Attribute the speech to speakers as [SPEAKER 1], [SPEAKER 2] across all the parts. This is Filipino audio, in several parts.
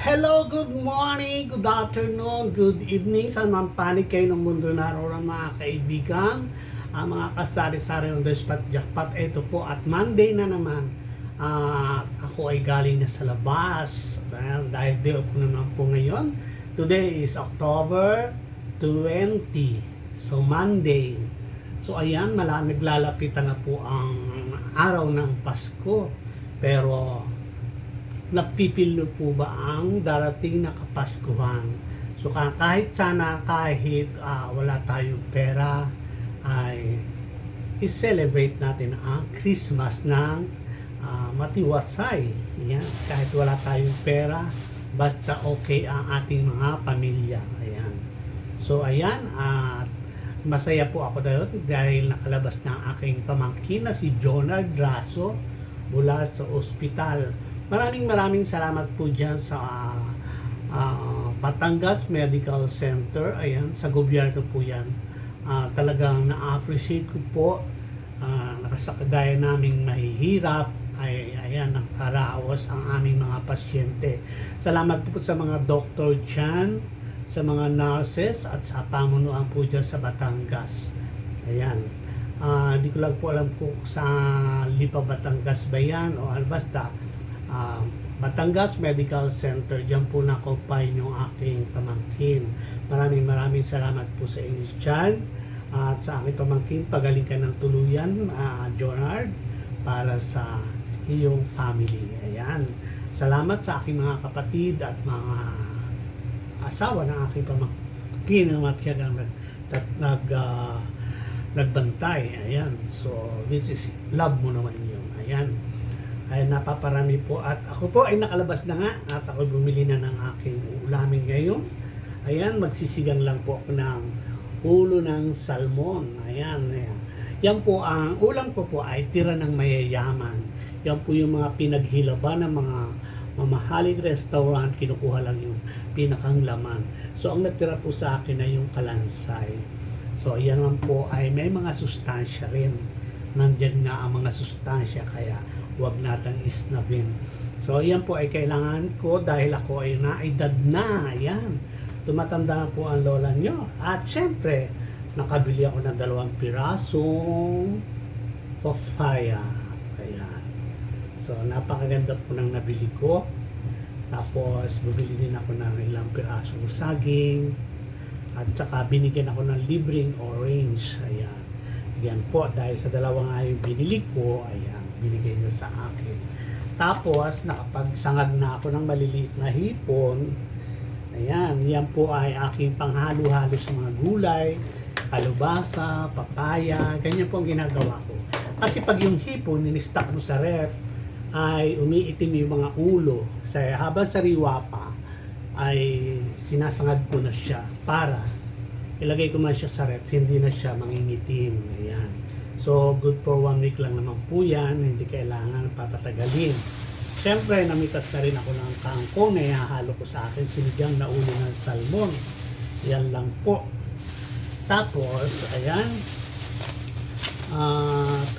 [SPEAKER 1] Hello, good morning, good afternoon, good evening sa mga panig kayo ng mundo naroon mga kaibigan, mga kasari-sari on the spot jackpot. Ito po at Monday na naman. Ako ay galing na sa labas dahil day off na naman po ngayon. Today is October 20, so Monday. So ayan, naglalapitan na po ang araw ng Pasko. Pero napipilo po ba ang darating na Kapaskuhan? So kahit wala tayong pera, ay i-celebrate natin ang Christmas ng matiwasay. Yan. Kahit wala tayong pera, basta okay ang ating mga pamilya. Ayan. So ayan, masaya po ako dahil nakalabas na ang aking pamangkin na si Jonard Raso mula sa ospital. Maraming salamat po dyan sa Batangas Medical Center. Ayan, sa gobyerno po yan. Talagang na-appreciate ko po. Nakasakagaya naming mahihirap. Ayan, nakaraos ang aming mga pasyente. Salamat po sa mga Dr. Chan, sa mga nurses at sa pamunuan po dyan sa Batangas. Ayan. Di ko lang po alam kung sa Lipa Batangas ba yan o basta Batangas Medical Center. Diyan po na-confine yung aking pamangkin. Maraming salamat po sa inyo dyan at sa aking pamangkin. Pagaling ka ng tuluyan, Jonard, para sa iyong family. Ayan. Salamat sa aking mga kapatid at mga asawa ng aking pamangkin na matyagang nagbantay. Ayan. So, this is love mo naman yun. Ayan. Ay napaparami po at ako po ay nakalabas na nga at ako bumili na ng aking ulamin ngayon. Ayan, magsisigang lang po ako ng ulo ng salmon. Ayan, ayan. Yan po ang ulam ko po ay tira ng mayayaman. Yan po yung mga pinaghilaban ng mga mamahaling restaurant, kinukuha lang yung pinakang laman. So ang natira po sa akin ay yung kalansay. So yan naman po ay may mga sustansya rin. Nandyan nga ang mga sustansya kaya huwag natang isnabin. So, yan po ay kailangan ko dahil ako ay naedad na. Ayan. Tumatanda po ang lola nyo. At syempre, nakabili ako ng 2 pirasong papaya. Ayan. So, napakaganda po ng nabili ko. Tapos, bumili din ako ng ilang pirasong saging. At saka, binigyan ako ng libreng orange. Ayan. Yan po, dahil sa 2 nga yung binili ko, ayan, binigay niya sa akin. Tapos, nakapagsangag na ako ng maliliit na hipon. Ayan, yan po ay aking panghalo-halo sa mga gulay, kalubasa, papaya, ganyan po ang ginagawa ko. Kasi pag yung hipon, ninistak mo sa ref, ay umiitim yung mga ulo. Habang sariwa pa, ay sinasangag ko na siya para ilagay ko man siya sa ref, hindi na siya mangingitim. Ayan. So, good for 1 week lang naman po yan. Hindi kailangan papatagalin. Siyempre, namitas na rin ako ng kangkong na ihahalo ko sa akin sinigang na ulo ng salmon. Yan lang po. Tapos, ayan.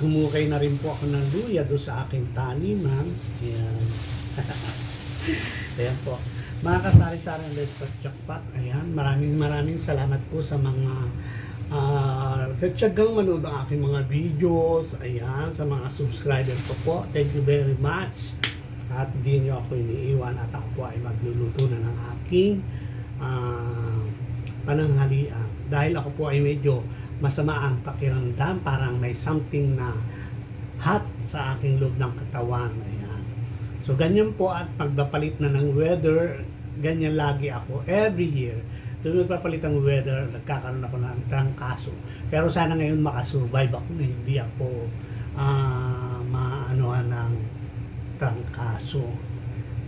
[SPEAKER 1] Tumukay na rin po ako ng luya doon sa aking taniman. Ayan. Ayan po. Mga kasari-sari ng Let's Jackpot, ayan, maraming salamat po sa mga tatsagang manood ang aking mga videos, ayan, sa mga subscriber ko po. Thank you very much. At di nyo ako iniiwan at ako po ay magluluto na ng aking pananghalian. Dahil ako po ay medyo masama ang pakiramdam, parang may something na hot sa aking loob ng katawan. Ayan. So, ganyan po at pagpapalit na ng weather, ganyan lagi ako every year. Tuwing magpapalit ang weather, nagkakaroon ako ng trangkaso. Pero sana ngayon makasurvive ako na hindi ako maanohan ng trangkaso.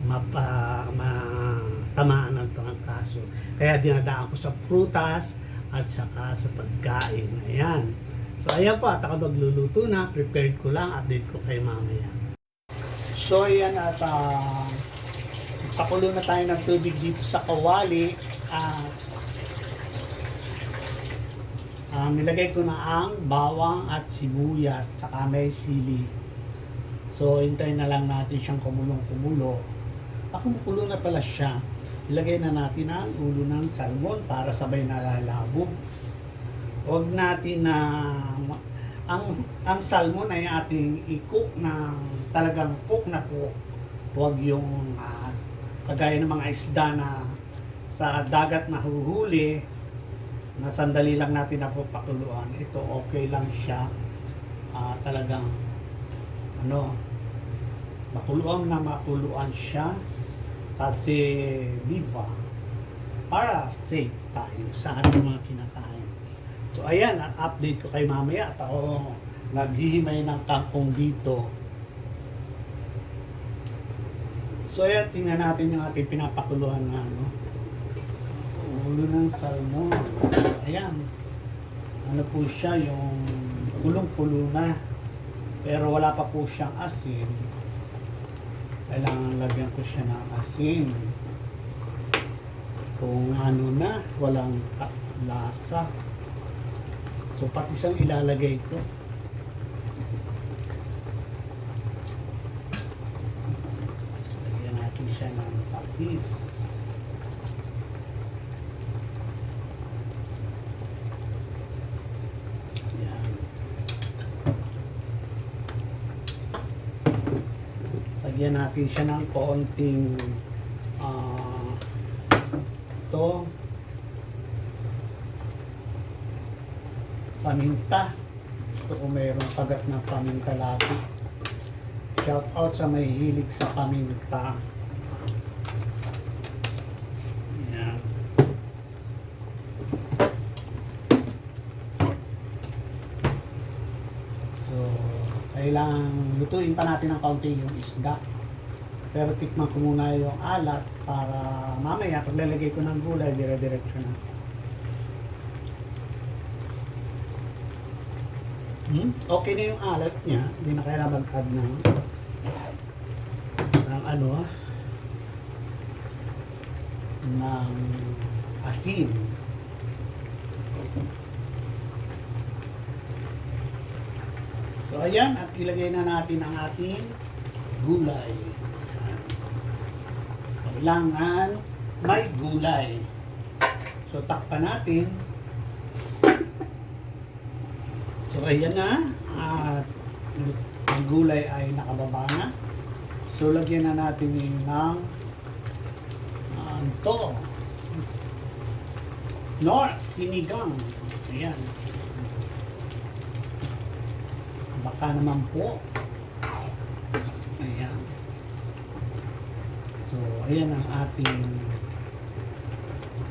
[SPEAKER 1] Matamaan ng trangkaso. Kaya dinadaan ko sa prutas at saka sa pagkain. Ayan. So ayan po at ako magluluto na. Prepared ko lang. Update ko kayo mamaya. So ayan at pakulo na tayo ng tubig dito sa kawali. Nilagay ko na ang bawang at sibuyas saka may sili. So hintayin na lang natin siyang kumulo kumukulo na pala siya, ilagay na natin ang ulo ng salmon para sabay nalalabog. Huwag natin na ang salmon ay ating i-cook ng talagang cook na cook. Huwag yung kagaya ng mga isda na sa dagat na huhuli na sandali lang natin na pakuluan. Ito okay lang siya. Talagang makuluan siya kasi di ba para safe tayo sa ating mga kinakain. So ayan, ang update ko kay mamaya at ako naghihimay ng kangkong dito. So ayan, tingnan natin yung ating pinapakuluan na ulo ng salmon. Ayan, po siya, yung kulong-kulo na pero wala pa po siyang asin. Kailangan lagyan ko siya ng asin. Kung walang lasa. So pati isang ilalagay ko. Lagyan natin siya ng patis. Yan. Lagyan natin siya ng konting paminta. Gusto ko mayroong kagat ng paminta lagi. Shout out sa may hilig sa paminta. Yan. So, kailangan lutuin pa natin ng kaunti yung isda. Pero tikman ko muna yung alat para mamaya paglalagay ko ng gulay, dire-diretso na. Okay na yung alat niya, hindi na kailangan mag-add ng asin. So ayan, at ilagay na natin ang ating gulay. Kailangan may gulay. So takpan natin. So ayan na, at ang gulay ay nakababa na. So lagyan na natin yung ng sinigang. Ayan. Baka naman po. Ayan. So ayan ang ating,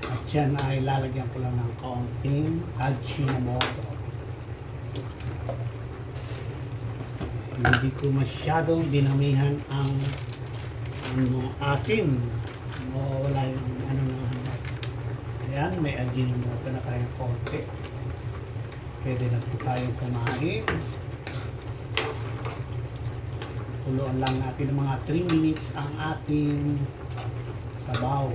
[SPEAKER 1] at yan ay lalagyan ko lang ng kaunting Ajinomoto. Hindi ko masyadong dinamihan ang asim. Wala yung Ayan, may Ajinomoto na tayong konti. Pwede na po tayong kumain. Kuluan lang natin ng mga 3 minutes ang ating sabaw.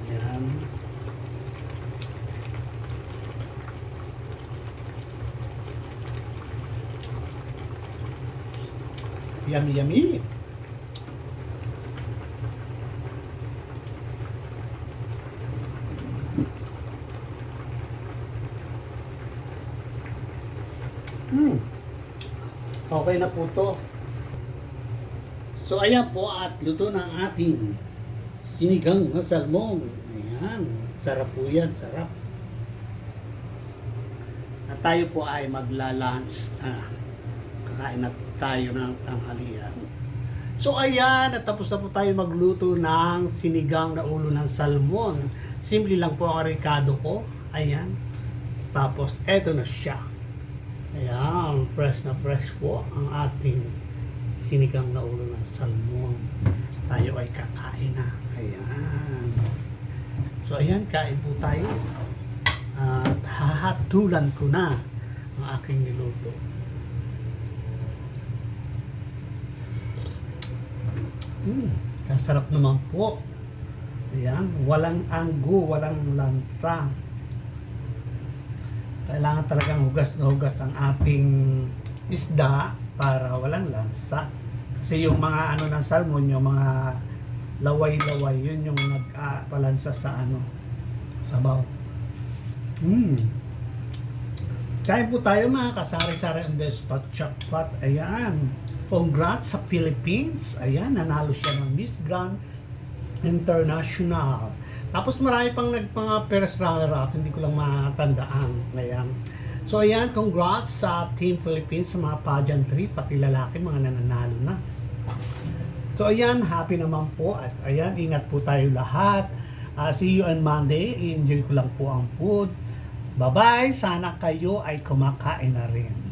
[SPEAKER 1] Ayan. Yummy, yummy. Okay na po to. So ayan po, at luto ng ating sinigang na salmon. Ayan, sarap po yan, sarap. At tayo po ay magla-lunch na. Kakain na po tayo ng tanghalian. So ayan, at tapos na po tayo magluto ng sinigang na ulo ng salmon. Simple lang po ang rekado ko. Ayan. Tapos eto na siya. Ayan, fresh na fresh po ang ating sinigang na ulo ng salmon. Tayo ay kakain na. Ayan. So ayan, kain po tayo. At hahatulan ko na ang aking niluto. Kasarap naman po. Ayan, walang anggo, walang lansa. Kailangan talagang hugas na hugas ang ating isda para walang lansa. Kasi yung mga ano ng salmon, yung mga laway-laway, yun yung nagpalansa sa ano, sabaw. Kain po tayo mga kasari-sari on the spot jackpot. Ayan. Congrats sa Philippines. Ayan, nanalo siya ng Miss Grand International. Tapos marami pang mga first runner up, hindi ko lang matandaan. Ayan. So ayan, congrats sa Team Philippines sa mga pageantry, pati lalaki, mga nananalo na. So ayan, happy naman po at ayan, ingat po tayo lahat. See you on Monday. I-enjoy ko lang po ang food. Bye-bye. Sana kayo ay kumakain na rin.